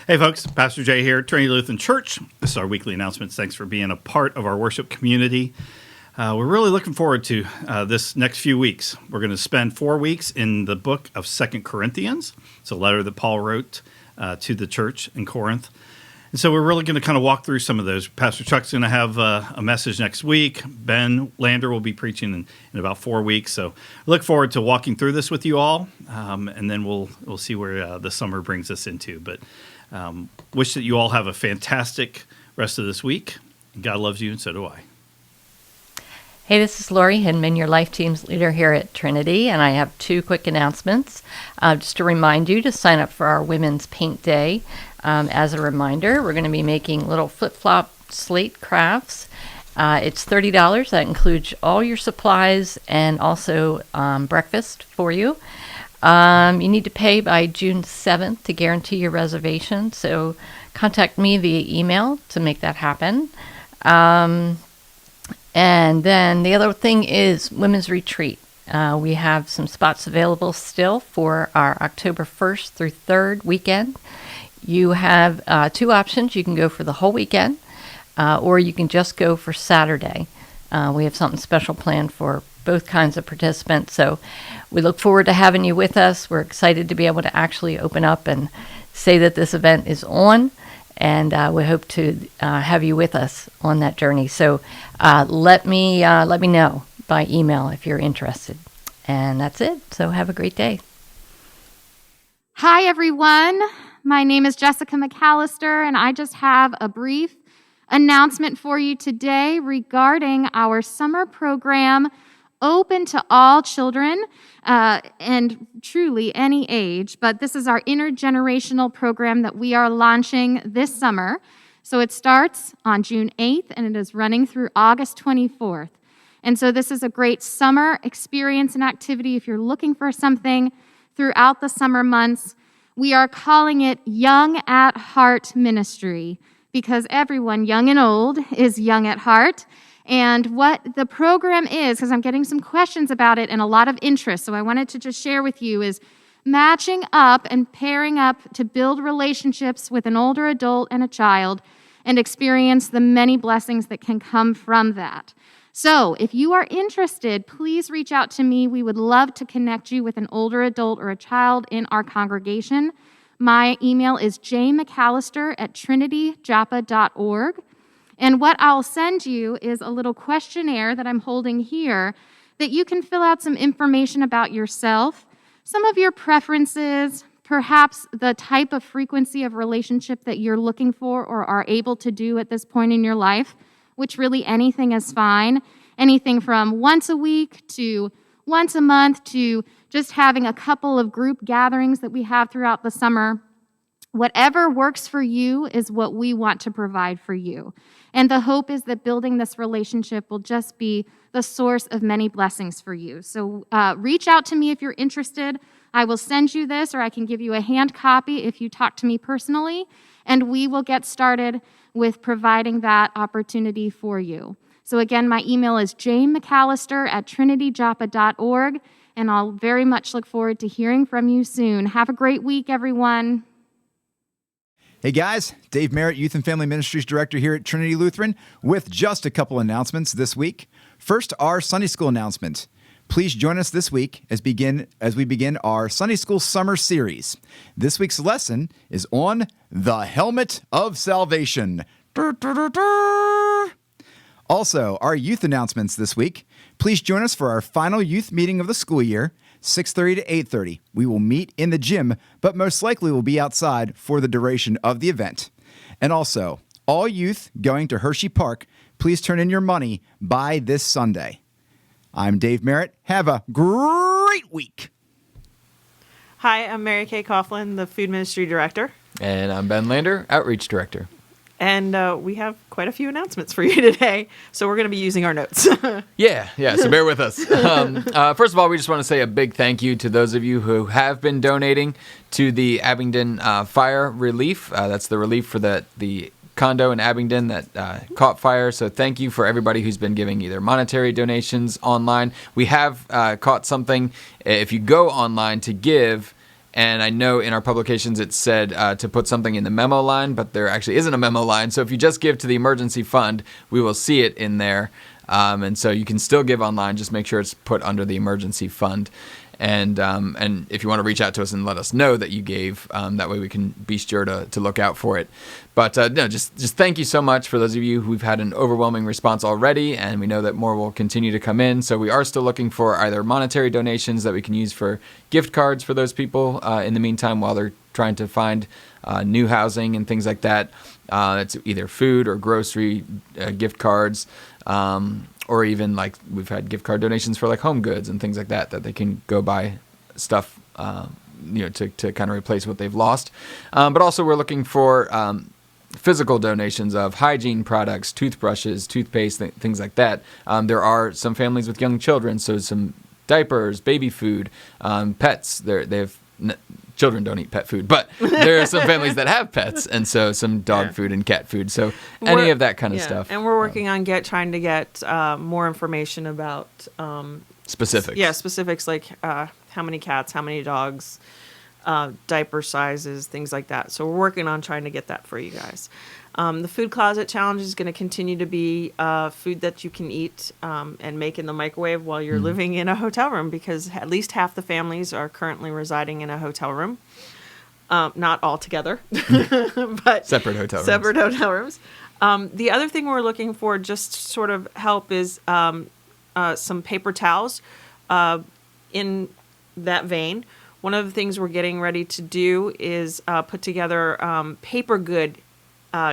Hey folks, Pastor Jay here, Trinity Lutheran Church. This is our weekly announcements. Thanks for being a part of our worship community. We're really looking forward to this next few weeks. We're going to spend 4 weeks in the book of 2 Corinthians. It's a letter that Paul wrote to the church in Corinth. And so we're really going to kind of walk through some of those. Pastor Chuck's going to have a message next week. Ben Lander will be preaching in about 4 weeks. So I look forward to walking through this with you all, and then we'll see where the summer brings us into. But wish that you all have a fantastic rest of this week. God loves you, and so do I. Hey, this is Lori Hinman, your Life Teams leader here at Trinity, and I have 2 quick announcements. Just to remind you to sign up for our Women's Paint Day. As a reminder, we're going to be making little flip-flop slate crafts. It's $30. That includes all your supplies and also breakfast for you. You need to pay by June 7th to guarantee your reservation, so contact me via email to make that happen. And then the other thing is Women's Retreat. We have some spots available still for our October 1st through 3rd weekend. You have 2 options. You can go for the whole weekend, or you can just go for Saturday. We have something special planned for both kinds of participants. So we look forward to having you with us. We're excited to be able to actually open up and say that this event is on, and we hope to have you with us on that journey. So let me know by email if you're interested. And that's it. So have a great day. Hi, everyone. My name is Jessica McAllister, and I just have a brief announcement for you today regarding our summer program open to all children and truly any age. But this is our intergenerational program that we are launching this summer. So it starts on June 8th, and it is running through August 24th. And so this is a great summer experience and activity if you're looking for something throughout the summer months. We are calling it Young at Heart Ministry because everyone, young and old, is young at heart. And what the program is, because I'm getting some questions about it and a lot of interest, so I wanted to just share with you, is matching up and pairing up to build relationships with an older adult and a child and experience the many blessings that can come from that. So if you are interested, please reach out to me. We would love to connect you with an older adult or a child in our congregation. My email is jmcallister@trinityjoppa.org. And what I'll send you is a little questionnaire that I'm holding here that you can fill out some information about yourself, some of your preferences, perhaps the type of frequency of relationship that you're looking for or are able to do at this point in your life, which really anything is fine. Anything from once a week to once a month to just having a couple of group gatherings that we have throughout the summer. Whatever works for you is what we want to provide for you. And the hope is that building this relationship will just be the source of many blessings for you. So reach out to me if you're interested. I will send you this, or I can give you a hand copy if you talk to me personally, and we will get started with providing that opportunity for you. So again, my email is jmcallister@trinityjoppa.org, and I'll very much look forward to hearing from you soon. Have a great week, everyone. Hey guys, Dave Merritt, Youth and Family Ministries Director here at Trinity Lutheran, with just a couple announcements this week. First, our Sunday School announcement. Please join us this week as we begin our Sunday School Summer Series. This week's lesson is on the Helmet of Salvation. Also, our youth announcements this week. Please join us for our final youth meeting of the school year, 6:30 to 8:30. We will meet in the gym, but most likely will be outside for the duration of the event. And also, all youth going to Hershey Park, please turn in your money by this Sunday. I'm Dave Merritt. Have a great week. Hi, I'm Mary Kay Coughlin, the Food Ministry Director. And I'm Ben Lander, Outreach Director. And we have quite a few announcements for you today, so we're going to be using our notes. Yeah, so bear with us. First of all, we just want to say a big thank you to those of you who have been donating to the Abingdon fire relief. That's the relief for the condo in Abingdon that caught fire. So thank you for everybody who's been giving either monetary donations online. We have caught something. If you go online to give, And I know in our publications it said to put something in the memo line, but there actually isn't a memo line. So if you just give to the emergency fund, we will see it in there. And so you can still give online. Just make sure it's put under the emergency fund. And if you want to reach out to us and let us know that you gave, that way we can be sure to look out for it. But no, just thank you so much for those of you who've had an overwhelming response already, and we know that more will continue to come in. So we are still looking for either monetary donations that we can use for gift cards for those people in the meantime while they're trying to find new housing and things like that. It's either food or grocery gift cards. Or even like we've had gift card donations for like home goods and things like that they can go buy stuff, to kind of replace what they've lost. But also we're looking for physical donations of hygiene products, toothbrushes, toothpaste, things like that. There are some families with young children, so some diapers, baby food, pets. Children don't eat pet food, but there are some families that have pets, and so some dog food and cat food. So any of that kind of stuff. And we're working on trying to get more information about specifics. Yeah, specifics like how many cats, how many dogs, diaper sizes, things like that. So we're working on trying to get that for you guys. The food closet challenge is going to continue to be food that you can eat and make in the microwave while you're living in a hotel room, because at least half the families are currently residing in a hotel room. Not all together, but separate hotel rooms. The other thing we're looking for, just sort of help, is some paper towels in that vein. One of the things we're getting ready to do is put together paper good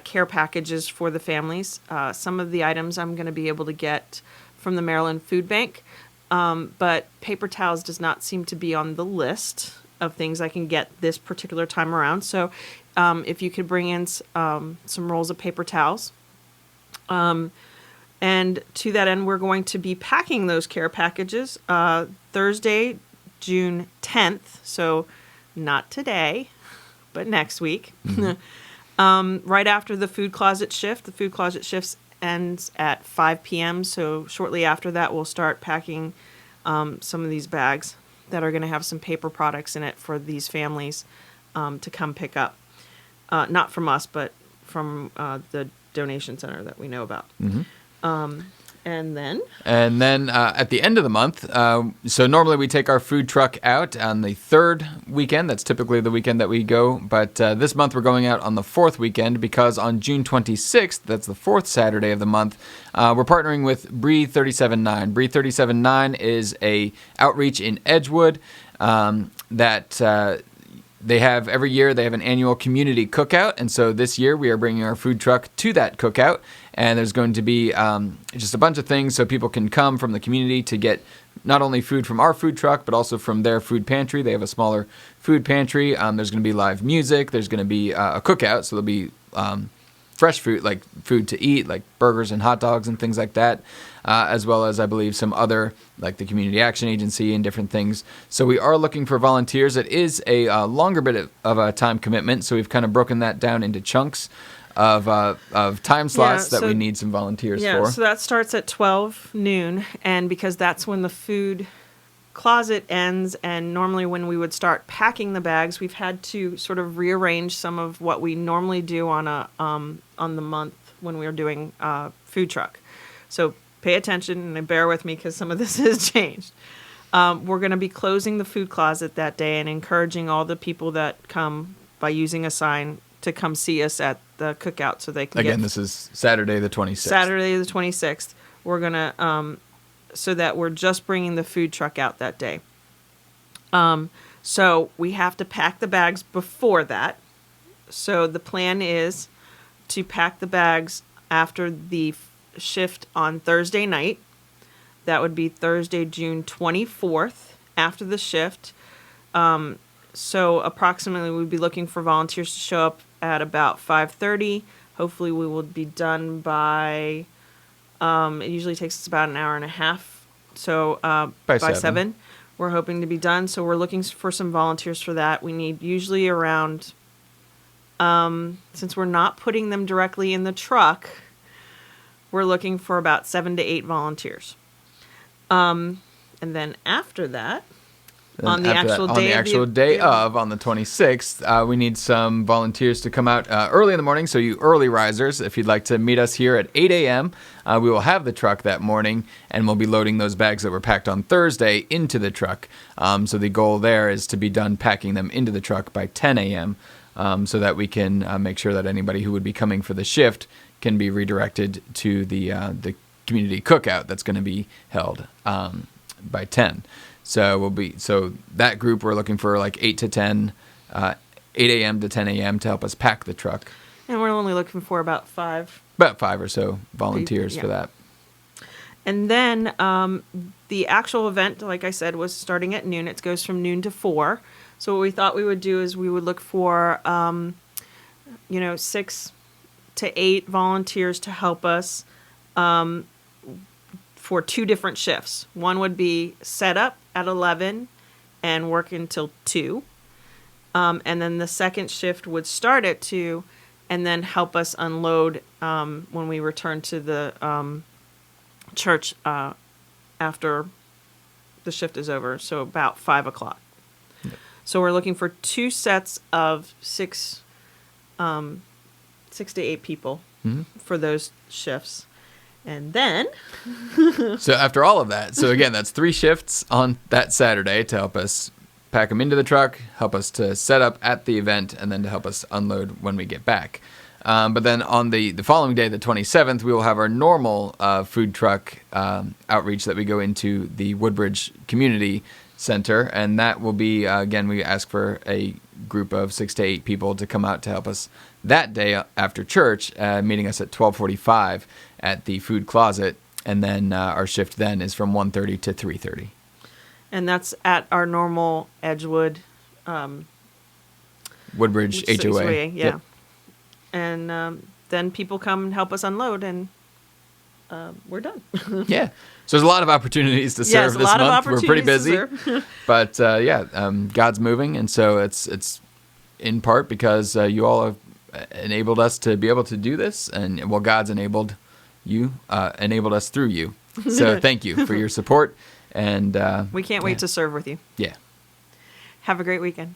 care packages for the families. Some of the items I'm going to be able to get from the Maryland Food Bank, but paper towels does not seem to be on the list of things I can get this particular time around. So if you could bring in some rolls of paper towels. And to that end, we're going to be packing those care packages Thursday, June 10th. So not today, but next week. Right after the food closet shift. The food closet shift ends at 5 p.m. So shortly after that, we'll start packing some of these bags that are going to have some paper products in it for these families to come pick up. Not from us, but from the donation center that we know about. And then at the end of the month, so normally we take our food truck out on the third weekend. That's typically the weekend that we go. But this month we're going out on the fourth weekend, because on June 26th, that's the fourth Saturday of the month, we're partnering with Breathe 37.9. Breathe 37.9 is a outreach in Edgewood that they have every year. They have an annual community cookout. And so this year we are bringing our food truck to that cookout. And there's going to be just a bunch of things so people can come from the community to get not only food from our food truck, but also from their food pantry. They have a smaller food pantry. There's going to be live music. There's going to be a cookout. So there'll be fresh food, like food to eat, like burgers and hot dogs and things like that, as well as, I believe, some other, like the Community Action Agency and different things. So we are looking for volunteers. It is a longer bit of a time commitment, so we've kind of broken that down into chunks of time slots that we need some volunteers for. Yeah, so that starts at 12 noon, and because that's when the food closet ends, and normally when we would start packing the bags, we've had to sort of rearrange some of what we normally do on the month when we're doing food truck. So pay attention and bear with me, because some of this has changed. We're going to be closing the food closet that day and encouraging all the people that come by using a sign to come see us at the cookout, so they can this is Saturday the 26th. Saturday the 26th. We're going to so that we're just bringing the food truck out that day. So we have to pack the bags before that. So the plan is to pack the bags after the shift on Thursday night. That would be Thursday, June 24th, after the shift. So approximately we'd be looking for volunteers to show up at about 5:30. Hopefully we will be done by, it usually takes us about an hour and a half. So by 7, we're hoping to be done. So we're looking for some volunteers for that. We need usually around, since we're not putting them directly in the truck, we're looking for about 7 to 8 volunteers. And then after that, Then On the after actual that, day on of the the actual day event. of, on the 26th, we need some volunteers to come out early in the morning. So you early risers, if you'd like to meet us here at 8 a.m., we will have the truck that morning, and we'll be loading those bags that were packed on Thursday into the truck. So the goal there is to be done packing them into the truck by 10 a.m. So that we can make sure that anybody who would be coming for the shift can be redirected to the community cookout that's going to be held by 10. So that group, we're looking for like 8 to 10, 8 a.m. to 10 a.m. to help us pack the truck. And we're only looking for about 5. About 5 or so volunteers Yeah. for that. And then the actual event, like I said, was starting at noon. It goes from noon to 4. So what we thought we would do is we would look for, 6 to 8 volunteers to help us for 2 different shifts. One would be set up at 11 and work until 2. And then the second shift would start at 2 and then help us unload when we return to the church after the shift is over, so about 5 o'clock. So we're looking for 2 sets of 6 to 8 people for those shifts. And then So after all of that, so again, that's 3 shifts on that Saturday to help us pack them into the truck, help us to set up at the event, and then to help us unload when we get back. But then on the following day, the 27th, we will have our normal food truck outreach that we go into the Woodbridge Community Center. And that will be, again, we ask for a group of 6 to 8 people to come out to help us that day after church, meeting us at 12:45 at the food closet. And then our shift then is from 1:30 to 3:30. and that's at our normal Edgewood Woodbridge HOA. yeah. Yep. And then people come and help us unload, and we're done. Yeah. So there's a lot of opportunities to Yes, serve a this lot of month. We're pretty opportunities busy. to serve. But God's moving, and so it's in part because you all have enabled us to be able to do this, and well, God's enabled us through you. So thank you for your support, and We can't wait to serve with you. yeah. Have a great weekend.